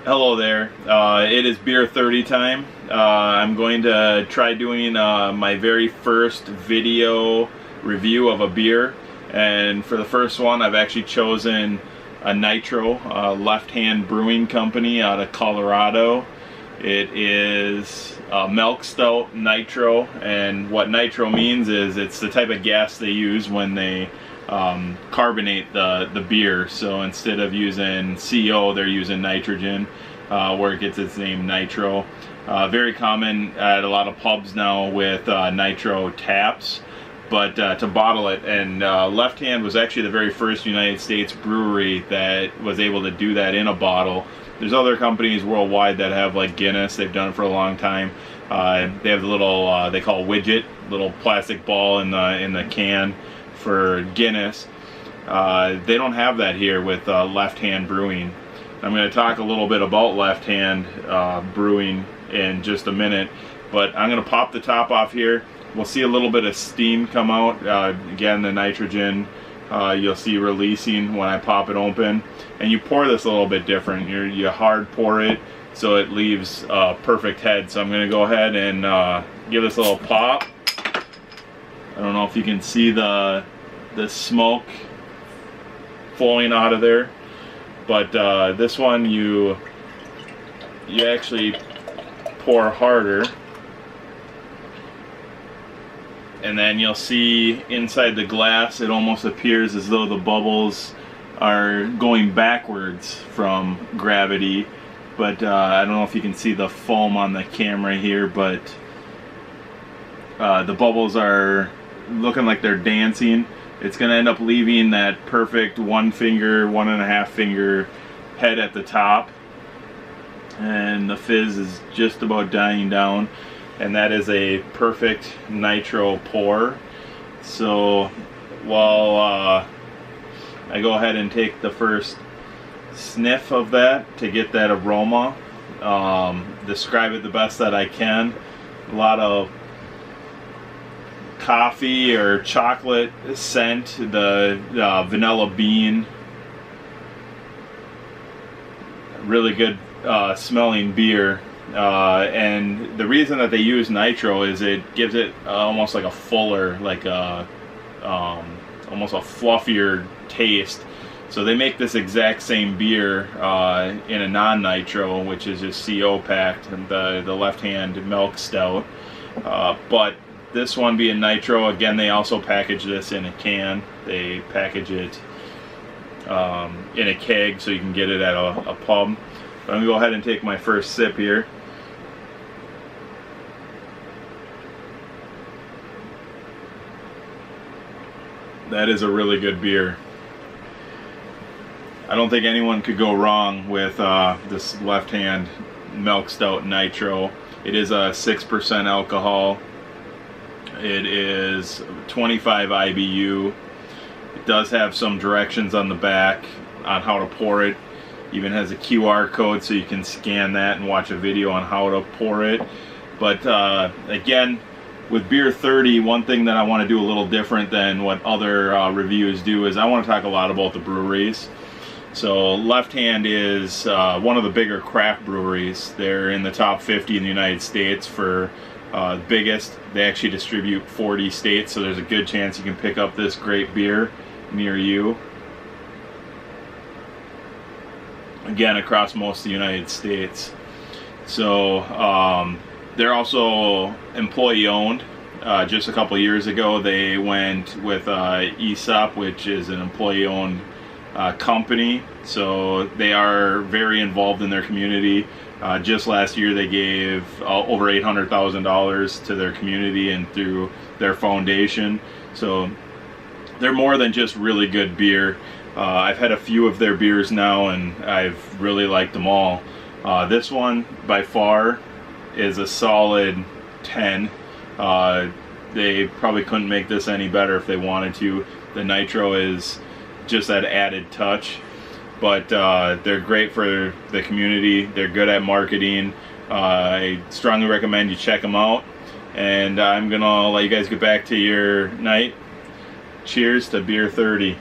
Hello there. It is beer 30 time. I'm going to try doing my very first video review of a beer, and for the first one I've actually chosen a Nitro, Left Hand Brewing Company out of Colorado. It is a milk stout Nitro, and what Nitro means is it's the type of gas they use when they carbonate the beer. So instead of using CO, they're using nitrogen, where it gets its name Nitro. Very common at a lot of pubs now with Nitro taps, but to bottle it. And Left Hand was actually the very first United States brewery that was able to do that in a bottle. There's other companies worldwide that have, like Guinness. They've done it for a long time. They have the little they call widget, little plastic ball in the can for Guinness. They don't have that here with Left Hand Brewing. I'm going to talk a little bit about Left Hand Brewing in just a minute, but I'm going to pop the top off here. We'll see a little bit of steam come out. Again, the nitrogen you'll see releasing when I pop it open. And you pour this a little bit different. You hard pour it so it leaves a perfect head. So I'm going to go ahead and give this a little pop. I don't know if you can see the smoke flowing out of there, but this one you actually pour harder, and then you'll see inside the glass it almost appears as though the bubbles are going backwards from gravity, but I don't know if you can see the foam on the camera here, but the bubbles are looking like they're dancing. It's going to end up leaving that perfect 1 finger, 1.5 finger head at the top, and the fizz is just about dying down, and that is a perfect Nitro pour. So while I go ahead and take the first sniff of that to get that aroma, describe it the best that I can. A lot of coffee or chocolate scent, the vanilla bean, really good smelling beer. And the reason that they use Nitro is it gives it almost like a fuller, like a almost a fluffier taste. So they make this exact same beer in a non-Nitro, which is just CO packed, the Left Hand Milk Stout. But this one being Nitro, again, they also package this in a can. They package it in a keg so you can get it at a pub. But I'm going to go ahead and take my first sip here. That is a really good beer. I don't think anyone could go wrong with this Left Hand Milk Stout Nitro. It is a 6% alcohol. It is 25 IBU. It does have some directions on the back on how to pour it. Even has a QR code so you can scan that and watch a video on how to pour it. But again, with Beer 30, one thing that I want to do a little different than what other reviews do is I want to talk a lot about the breweries. So Left Hand is one of the bigger craft breweries. They're in the top 50 in the United States for the biggest. They actually distribute 40 states, so there's a good chance you can pick up this great beer near you. Again, across most of the United States. So they're also employee owned. Just a couple years ago they went with ESOP, which is an employee owned company. So they are very involved in their community. Just last year they gave over $800,000 to their community and through their foundation. So they're more than just really good beer. I've had a few of their beers now and I've really liked them all. This one by far is a solid 10. They probably couldn't make this any better if they wanted to. The Nitro is just that added touch. But they're great for the community. They're good at marketing. I strongly recommend you check them out. And I'm gonna let you guys get back to your night. Cheers to Beer 30.